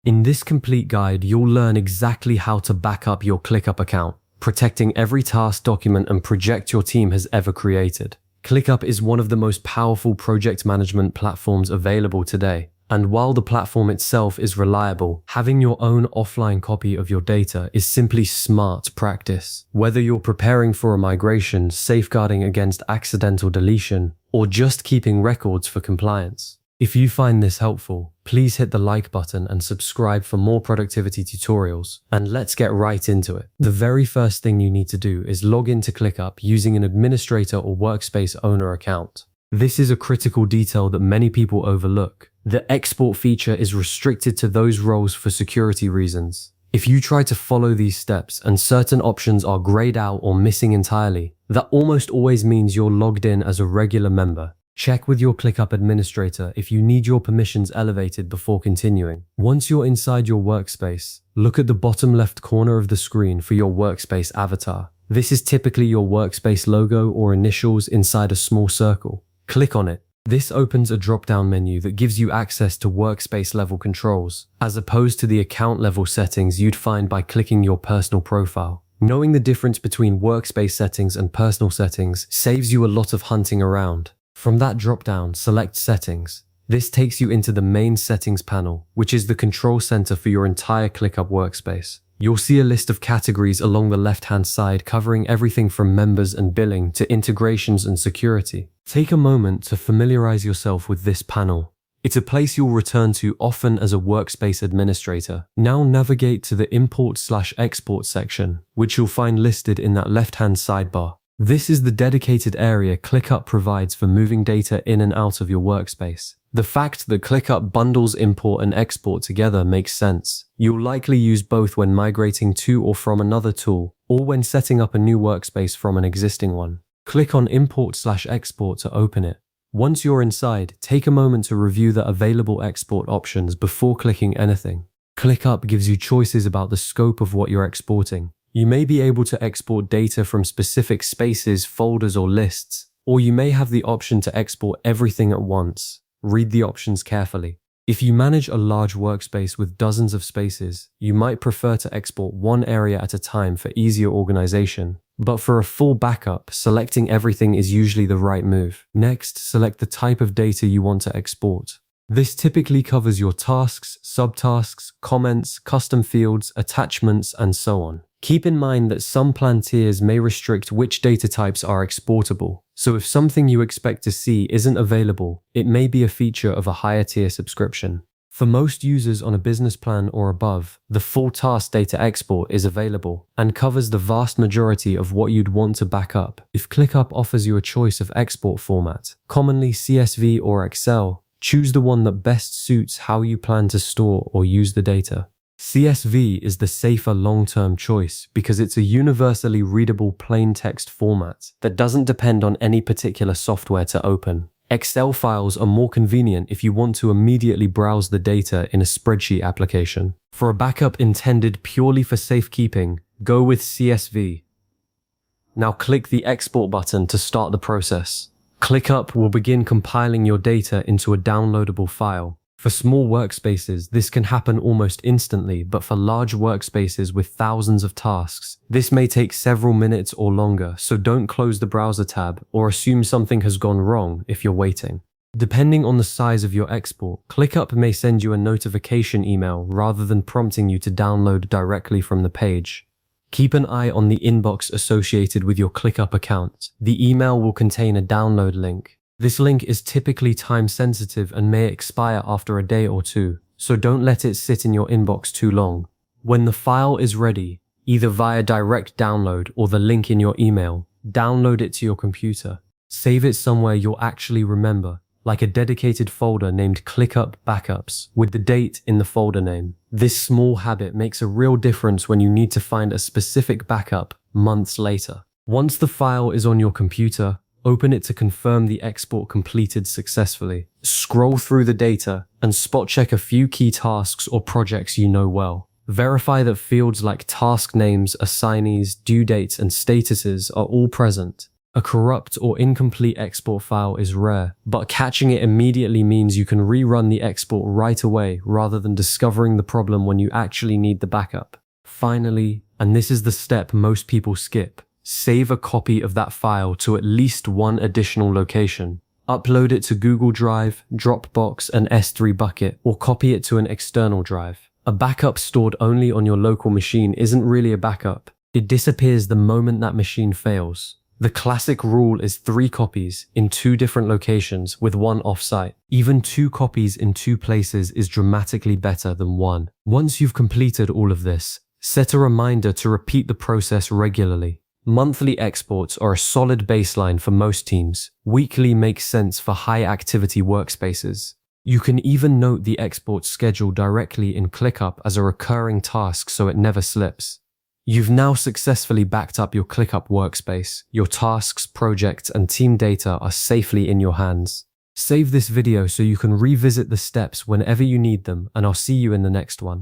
In this complete guide, you'll learn exactly how to back up your ClickUp account, protecting every task, document, and project your team has ever created. ClickUp is one of the most powerful project management platforms available today. And while the platform itself is reliable, having your own offline copy of your data is simply smart practice. Whether you're preparing for a migration, safeguarding against accidental deletion, or just keeping records for compliance. If you find this helpful, please hit the like button and subscribe for more productivity tutorials. And let's get right into it. The very first thing you need to do is log into ClickUp using an administrator or workspace owner account. This is a critical detail that many people overlook. The export feature is restricted to those roles for security reasons. If you try to follow these steps and certain options are grayed out or missing entirely, that almost always means you're logged in as a regular member. Check with your ClickUp administrator if you need your permissions elevated before continuing. Once you're inside your workspace, look at the bottom left corner of the screen for your workspace avatar. This is typically your workspace logo or initials inside a small circle. Click on it. This opens a drop-down menu that gives you access to workspace level controls, as opposed to the account level settings you'd find by clicking your personal profile. Knowing the difference between workspace settings and personal settings saves you a lot of hunting around. From that drop-down, select Settings. This takes you into the main settings panel, which is the control center for your entire ClickUp workspace. You'll see a list of categories along the left-hand side covering everything from members and billing to integrations and security. Take a moment to familiarize yourself with this panel. It's a place you'll return to often as a workspace administrator. Now navigate to the Import/Export section, which you'll find listed in that left-hand sidebar. This is the dedicated area ClickUp provides for moving data in and out of your workspace. The fact that ClickUp bundles import and export together makes sense. You'll likely use both when migrating to or from another tool, or when setting up a new workspace from an existing one. Click on Import/Export to open it. Once you're inside, take a moment to review the available export options before clicking anything. ClickUp gives you choices about the scope of what you're exporting. You may be able to export data from specific spaces, folders, or lists, or you may have the option to export everything at once. Read the options carefully. If you manage a large workspace with dozens of spaces, you might prefer to export one area at a time for easier organization. But for a full backup, selecting everything is usually the right move. Next, select the type of data you want to export. This typically covers your tasks, subtasks, comments, custom fields, attachments, and so on. Keep in mind that some plan tiers may restrict which data types are exportable, so if something you expect to see isn't available, it may be a feature of a higher tier subscription. For most users on a business plan or above, the full task data export is available and covers the vast majority of what you'd want to back up. If ClickUp offers you a choice of export format, commonly CSV or Excel, choose the one that best suits how you plan to store or use the data. CSV is the safer long-term choice because it's a universally readable plain text format that doesn't depend on any particular software to open. Excel files are more convenient if you want to immediately browse the data in a spreadsheet application. For a backup intended purely for safekeeping, go with CSV. Now click the Export button to start the process. ClickUp will begin compiling your data into a downloadable file. For small workspaces, this can happen almost instantly, but for large workspaces with thousands of tasks, this may take several minutes or longer, so don't close the browser tab or assume something has gone wrong if you're waiting. Depending on the size of your export, ClickUp may send you a notification email rather than prompting you to download directly from the page. Keep an eye on the inbox associated with your ClickUp account. The email will contain a download link. This link is typically time-sensitive and may expire after a day or two, so don't let it sit in your inbox too long. When the file is ready, either via direct download or the link in your email, download it to your computer. Save it somewhere you'll actually remember, like a dedicated folder named ClickUp Backups, with the date in the folder name. This small habit makes a real difference when you need to find a specific backup months later. Once the file is on your computer, open it to confirm the export completed successfully. Scroll through the data and spot check a few key tasks or projects you know well. Verify that fields like task names, assignees, due dates, and statuses are all present. A corrupt or incomplete export file is rare, but catching it immediately means you can rerun the export right away rather than discovering the problem when you actually need the backup. Finally, and this is the step most people skip, save a copy of that file to at least one additional location. Upload it to Google Drive, Dropbox, an S3 bucket, or copy it to an external drive. A backup stored only on your local machine isn't really a backup. It disappears the moment that machine fails. The classic rule is 3 copies in 2 different locations with 1 off-site. Even 2 copies in 2 places is dramatically better than 1. Once you've completed all of this, set a reminder to repeat the process regularly. Monthly exports are a solid baseline for most teams. Weekly makes sense for high-activity workspaces. You can even note the export schedule directly in ClickUp as a recurring task so it never slips. You've now successfully backed up your ClickUp workspace. Your tasks, projects, and team data are safely in your hands. Save this video so you can revisit the steps whenever you need them, and I'll see you in the next one.